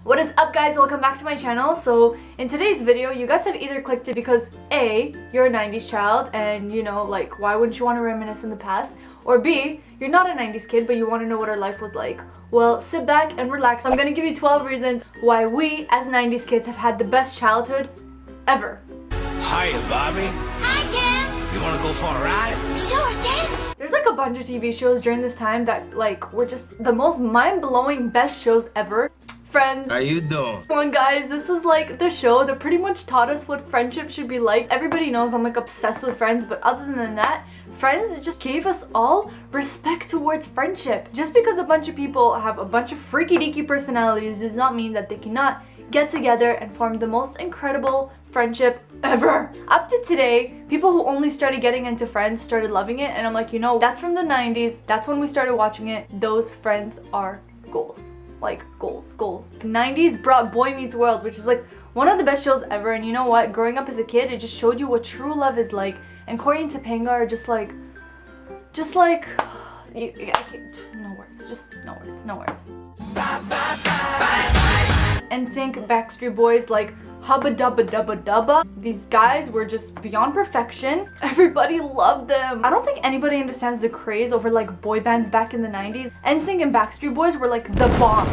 What is up, guys? Welcome back to my channel. So in today's video, you guys have either clicked it because A, you're a 90s child and you know, like, why wouldn't you want to reminisce in the past? Or B, you're not a 90s kid but you want to know what our life was like. Well, sit back and relax. I'm gonna give you 12 reasons why we as 90s kids have had the best childhood ever. Hiya, Bobby. Hi, Ken. You wanna go for a ride? Sure, Ken. There's like a bunch of TV shows during this time that like were just the most mind-blowing best shows ever. Friends. How you doing? Come on, guys, this is like the show that pretty much taught us what friendship should be like. Everybody knows I'm like obsessed with Friends, but other than that, Friends just gave us all respect towards friendship. Just because a bunch of people have a bunch of freaky deaky personalities does not mean that they cannot get together and form the most incredible friendship ever. Up to today, people who only started getting into Friends started loving it, and I'm like, you know, that's from the 90s. That's when we started watching it. Those Friends are goals. Like goals. 90s brought Boy Meets World, which is like one of the best shows ever. And you know what? Growing up as a kid, it just showed you what true love is like. And Corey and Topanga are just like, I can't, no words, just no words. NSYNC, Backstreet Boys, like hubba dubba dubba dubba. These guys were just beyond perfection. Everybody loved them. I don't think anybody understands the craze over like boy bands back in the 90s. NSYNC and Backstreet Boys were like the bomb.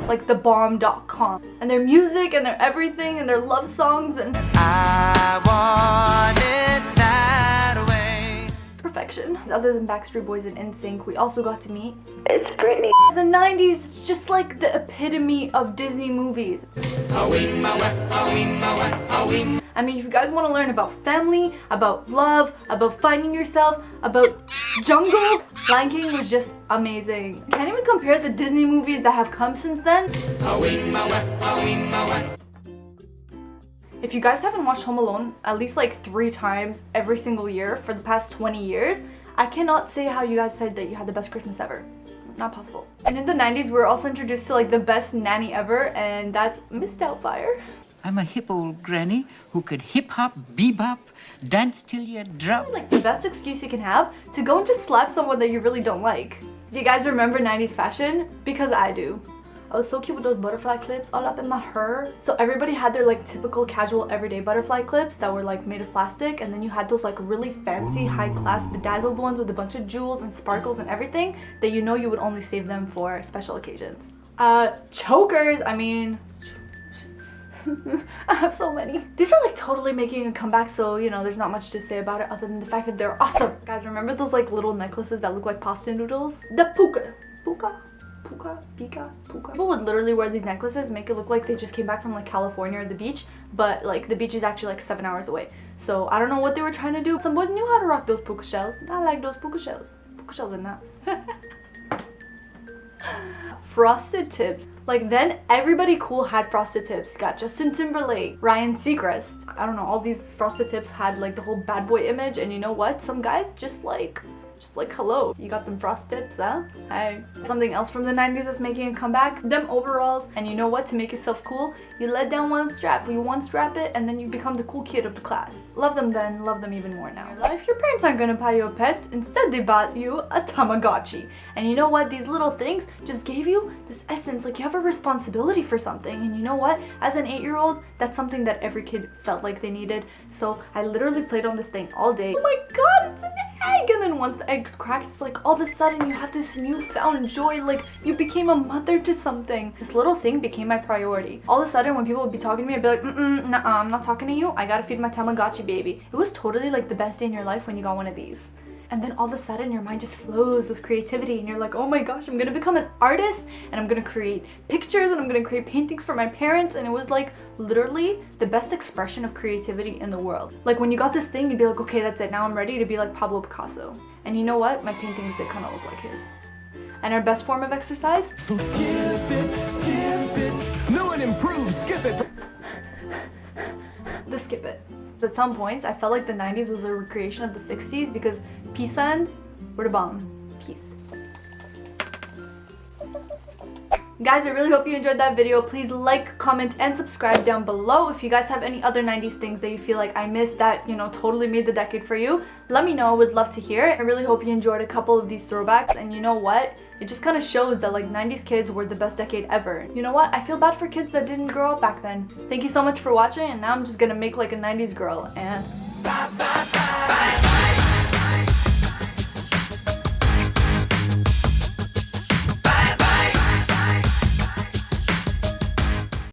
Like the bomb.com. And their music and their everything and their love songs and I want it that way. perfection. Other than Backstreet Boys and NSYNC, we also got to meet It's Britney. the 90s. It's just like the epitome of Disney movies. I mean, if you guys want to learn about family, about love, about finding yourself, about jungle, Lion King was just amazing. Can't even compare the Disney movies that have come since then. If you guys haven't watched Home Alone at least like 3 times every single year for the past 20 years, I cannot say how you guys said that you had the best Christmas ever. Not possible. And in the 90s, we were also introduced to like the best nanny ever, and that's Miss Doubtfire. I'm a hip old granny who could hip-hop, bebop, dance till you drop. Like the best excuse you can have to go and just slap someone that you really don't like. Do you guys remember 90s fashion? Because I do. I was so cute with those butterfly clips all up in my hair. So everybody had their like typical casual everyday butterfly clips that were like made of plastic, and then you had those like really fancy high-class bedazzled ones with a bunch of jewels and sparkles and everything that you know you would only save them for special occasions. Chokers, I mean, I have so many. These are like totally making a comeback, so you know there's not much to say about it other than the fact that they're awesome. Guys, remember those like little necklaces that look like pasta noodles? The puka. People would literally wear these necklaces, make it look like they just came back from like California or the beach, but like the beach is actually like 7 hours away. So I don't know what they were trying to do. Some boys knew how to rock those puka shells. I like those puka shells. Puka shells are nice. Frosted tips. Like then everybody cool had frosted tips. Got Justin Timberlake, Ryan Seacrest. I don't know, all these frosted tips had like the whole bad boy image, and you know what? Some guys just like hello, you got them frost tips, huh? Hey. Something else from the 90s that's making a comeback, them overalls. And you know what? To make yourself cool, you let down one strap. You one strap it and then you become the cool kid of the class. Love them then, love them even more now. If your parents aren't gonna buy you a pet, instead they bought you a Tamagotchi. And you know what? These little things just gave you this essence, like you have a responsibility for something. And you know what? As an 8-year-old, that's something that every kid felt like they needed. So I literally played on this thing all day. Oh my god, it's an egg! And then once the egg cracked, it's like all of a sudden you have this newfound joy, like you became a mother to something. This little thing became my priority. All of a sudden when people would be talking to me, I'd be like, nuh-uh, I'm not talking to you. I gotta feed my Tamagotchi baby. It was totally like the best day in your life when you got one of these. And then all of a sudden your mind just flows with creativity and you're like, oh my gosh, I'm gonna become an artist and I'm gonna create pictures and I'm gonna create paintings for my parents. And it was like literally the best expression of creativity in the world. Like when you got this thing, you'd be like, okay, that's it. Now I'm ready to be like Pablo Picasso. And you know what? My paintings did kind of look like his. And our best form of exercise? So skip it, new and improved, skip it. The skip it. At some points, I felt like the 90s was a recreation of the 60s because peace signs were the bomb. Peace. Guys, I really hope you enjoyed that video. Please like, comment, and subscribe down below. If you guys have any other 90s things that you feel like I missed that, you know, totally made the decade for you, let me know. I would love to hear it. I really hope you enjoyed a couple of these throwbacks, and you know what? It just kind of shows that like 90s kids were the best decade ever. You know what? I feel bad for kids that didn't grow up back then. Thank you so much for watching, and now I'm just gonna make like a 90s girl and...